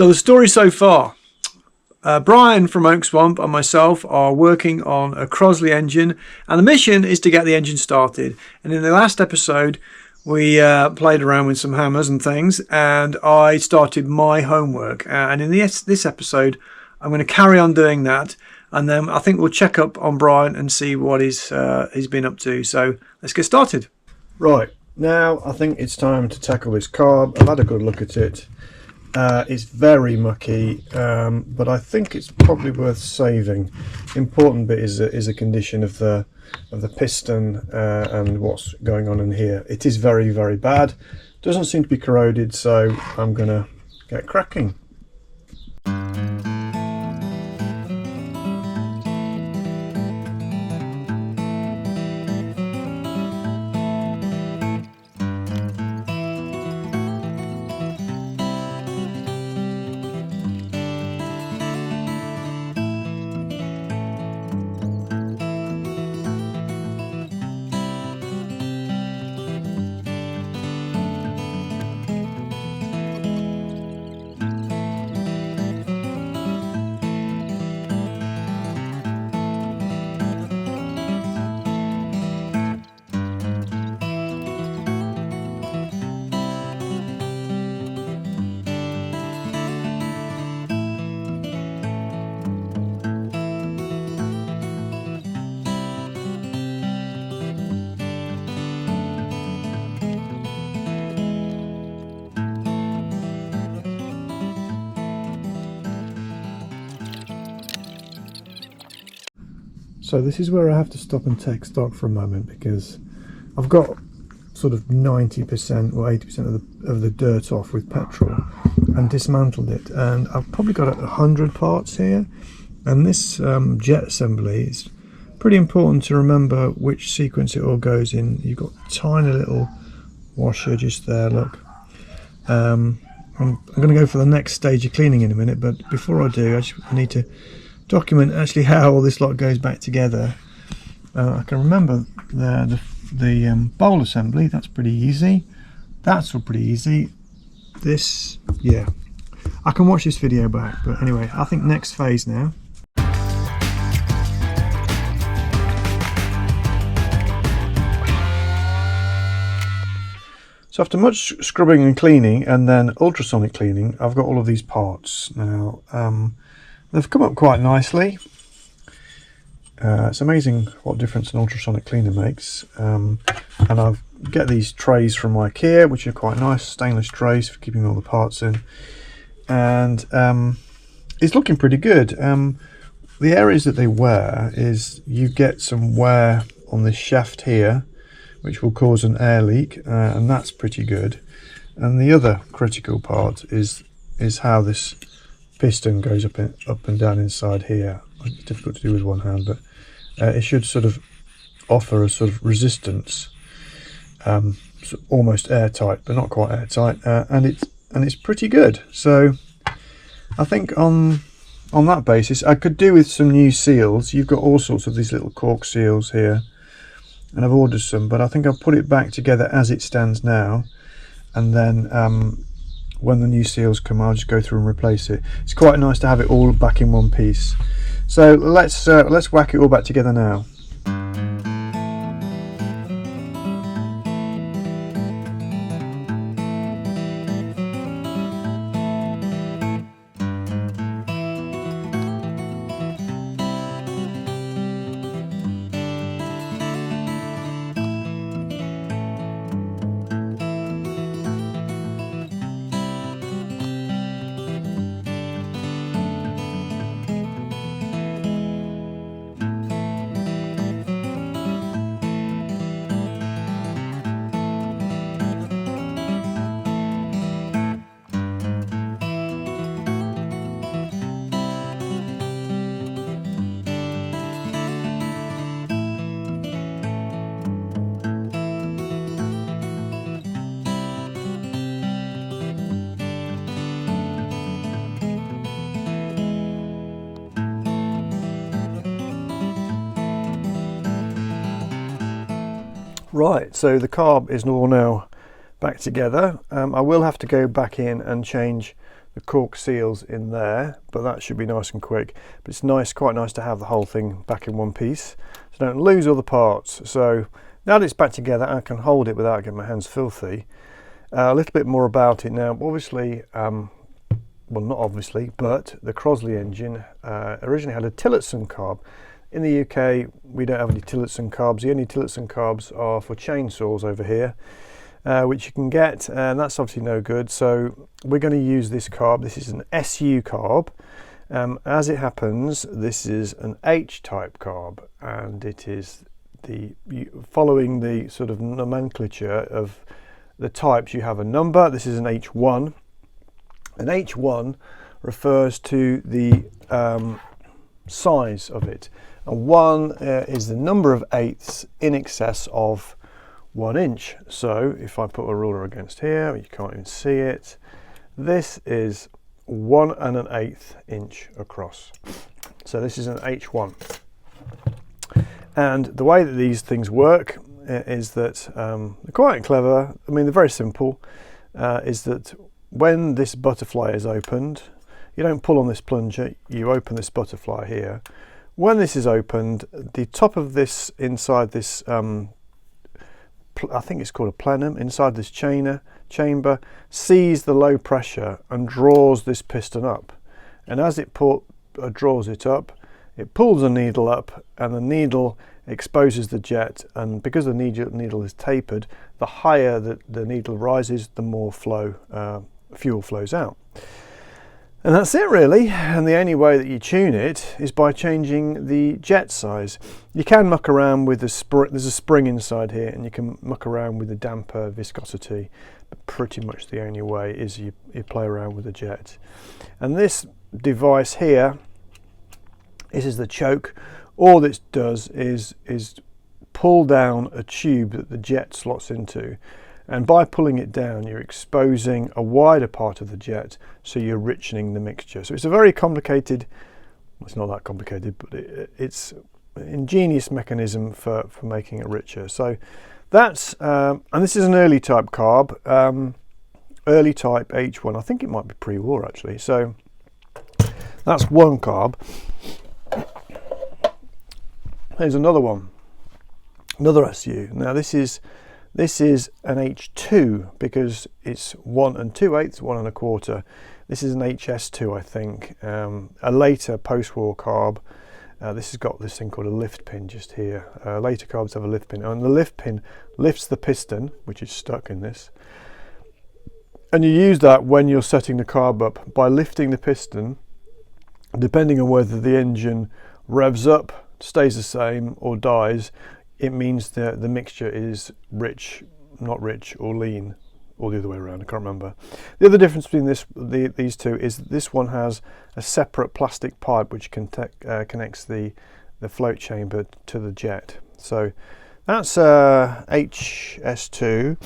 So the story so far, Bryan from Oak Swamp and myself are working on a Crosley engine, and the mission is to get the engine started. And in the last episode we played around with some hammers and things, and I started my homework, and in this episode I'm going to carry on doing that, and then I think we'll check up on Bryan and see what he's been up to. So let's get started. Right, now I think it's time to tackle this carb. I've had a good look at it. It's very mucky, but I think it's probably worth saving. Important bit is the condition of the piston and what's going on in here. It is very, very bad. Doesn't seem to be corroded, so I'm gonna get cracking. So this is where I have to stop and take stock for a moment, because I've got sort of 90% or 80% of the dirt off with petrol and dismantled it, and I've probably got 100 parts here. And this jet assembly is pretty important to remember which sequence it all goes in. You've got a tiny little washer just there, look. I'm going to go for the next stage of cleaning in a minute, but before I do, I need to document actually how all this lot goes back together. I can remember the bowl assembly. That's pretty easy. That's all pretty easy. This, yeah, I can watch this video back. But anyway, I think next phase now. So after much scrubbing and cleaning and then ultrasonic cleaning, I've got all of these parts now. They've come up quite nicely. It's amazing what difference an ultrasonic cleaner makes. And I get these trays from IKEA, which are quite nice, stainless trays for keeping all the parts in. And it's looking pretty good. The areas that they wear is you get some wear on this shaft here, which will cause an air leak, and that's pretty good. And the other critical part is how this piston goes up and down inside here. It's difficult to do with one hand, but it should sort of offer a sort of resistance, so almost airtight, but not quite airtight, and it's pretty good. So I think on that basis, I could do with some new seals. You've got all sorts of these little cork seals here, and I've ordered some, but I think I'll put it back together as it stands now, and then when the new seals come, I'll just go through and replace it. It's quite nice to have it all back in one piece. So let's whack it all back together now. Right, so the carb is all now back together. I will have to go back in and change cork seals in there, but that should be nice and quick. But it's nice, quite nice to have the whole thing back in one piece, so don't lose all the parts. So now that it's back together, I can hold it without getting my hands filthy. A little bit more about it now. Obviously, well, not obviously, but the Crosley engine originally had a Tillotson carb. In the UK, we don't have any Tillotson carbs. The only Tillotson carbs are for chainsaws over here, which you can get, and that's obviously no good. So we're going to use this carb. This is an SU carb. As it happens, this is an H-type carb, and it is following the sort of nomenclature of the types. You have a number. This is an H1. An H1 refers to the size of it, and 1 is the number of eighths in excess of 1 inch. So if I put a ruler against here, you can't even see it, this is 1 1/8 inch across. So this is an H1. And the way that these things work is that they're quite clever. I mean, they're very simple. Is that when this butterfly is opened, you don't pull on this plunger, you open this butterfly here. When this is opened, the top of this, inside this, I think it's called a plenum, inside this chamber, sees the low pressure and draws this piston up. And as it draws it up, it pulls the needle up, and the needle exposes the jet, and because the needle is tapered, the higher the needle rises, the more fuel flows out. And that's it really. And the only way that you tune it is by changing the jet size. You can muck around with there's a spring inside here, and you can muck around with the damper viscosity, but pretty much the only way is you play around with the jet. And this device here, this is the choke. All this does is pull down a tube that the jet slots into, and by pulling it down, you're exposing a wider part of the jet, so you're richening the mixture. So it's a very complicated, well, it's not that complicated, but it's an ingenious mechanism for making it richer. So that's, and this is an early type carb, early type H1. I think it might be pre-war actually. So that's one carb. Here's another one, another SU. Now this is an H2 because it's 1 2/8, 1 1/4. This is an HS2, I think, a later post-war carb. This has got this thing called a lift pin just here. Later carbs have a lift pin, and the lift pin lifts the piston, which is stuck in this. And you use that when you're setting the carb up by lifting the piston, depending on whether the engine revs up, stays the same, or dies. It means that the mixture is rich, not rich, or lean, or the other way around. I can't remember. The other difference between these two is this one has a separate plastic pipe which connects the float chamber to the jet. So that's HS2.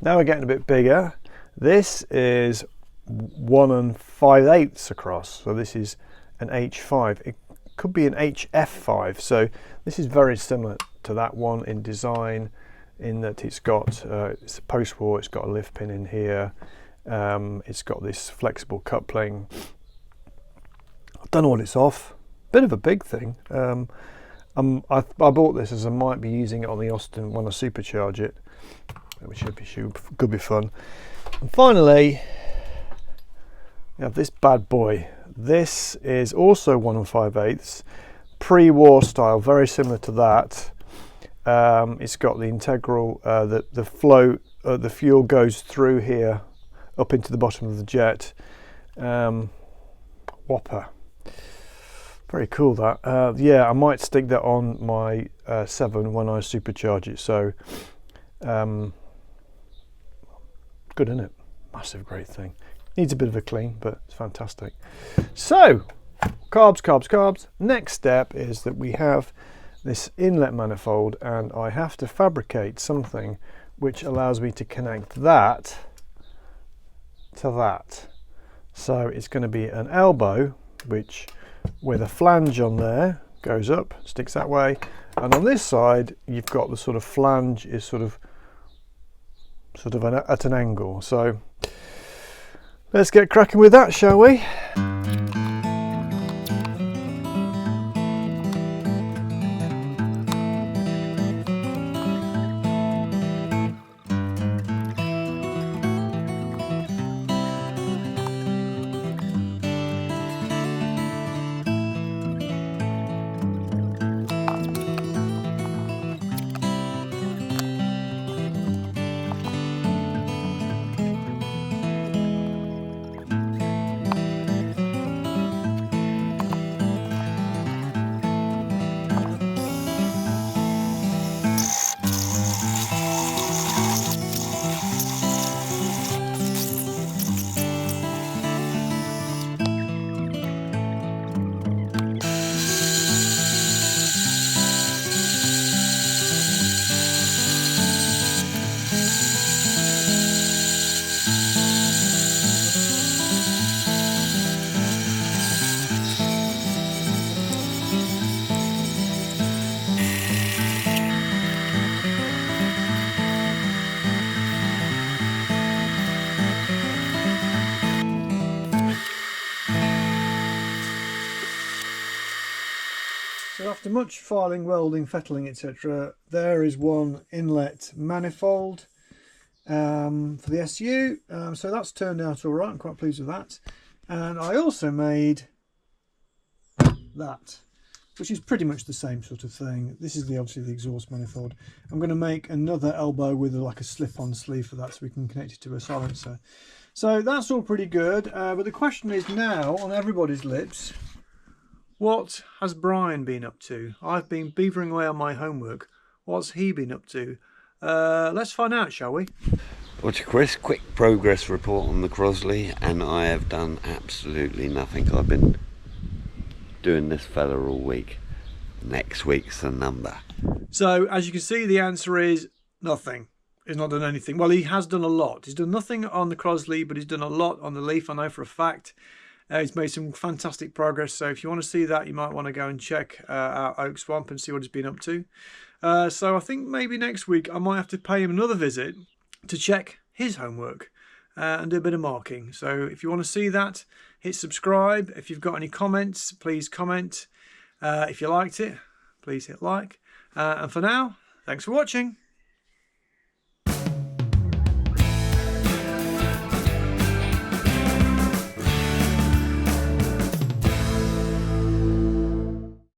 Now we're getting a bit bigger. This is 1 5/8 across. So this is an H5. It could be an HF5. So this is very similar to that one in design, in that it's got it's post-war. It's got a lift pin in here. It's got this flexible coupling. I don't know what it's off. Bit of a big thing. I bought this as I might be using it on the Austin when I supercharge it, which could be fun. And finally, we have this bad boy. This is also 1 5/8, pre-war style, very similar to that. It's got the integral, the flow, the fuel goes through here up into the bottom of the jet. Whopper. Very cool that. Yeah, I might stick that on my 7 when I supercharge it. So good, isn't it? Massive, great thing. Needs a bit of a clean, but it's fantastic. So carbs. Next step is that we have this inlet manifold, and I have to fabricate something which allows me to connect that to that. So it's going to be an elbow, which with a flange on there goes up, sticks that way, and on this side you've got the sort of flange is sort of at an angle. So Let's get cracking with that, shall we? So after much filing, welding, fettling, etc., there is one inlet manifold for the SU. So that's turned out all right. I'm quite pleased with that. And I also made that, which is pretty much the same sort of thing. This is obviously the exhaust manifold. I'm going to make another elbow with like a slip-on sleeve for that, so we can connect it to a silencer. So that's all pretty good. But the question is now on everybody's lips, what has Bryan been up to? I've been beavering away on my homework. What's he been up to? Let's find out, shall we? Watch Chris, quick progress report on the Crosley, and I have done absolutely nothing. I've been doing this fella all week. Next week's the number. So as you can see, the answer is nothing. He's not done anything. Well, he has done a lot. He's done nothing on the Crosley, but he's done a lot on the Leaf, I know for a fact. He's made some fantastic progress, so if you want to see that, you might want to go and check out Oak Swamp and see what he's been up to. So I think maybe next week I might have to pay him another visit to check his homework and do a bit of marking. So if you want to see that, hit subscribe. If you've got any comments, please comment. If you liked it, please hit like. And for now, thanks for watching.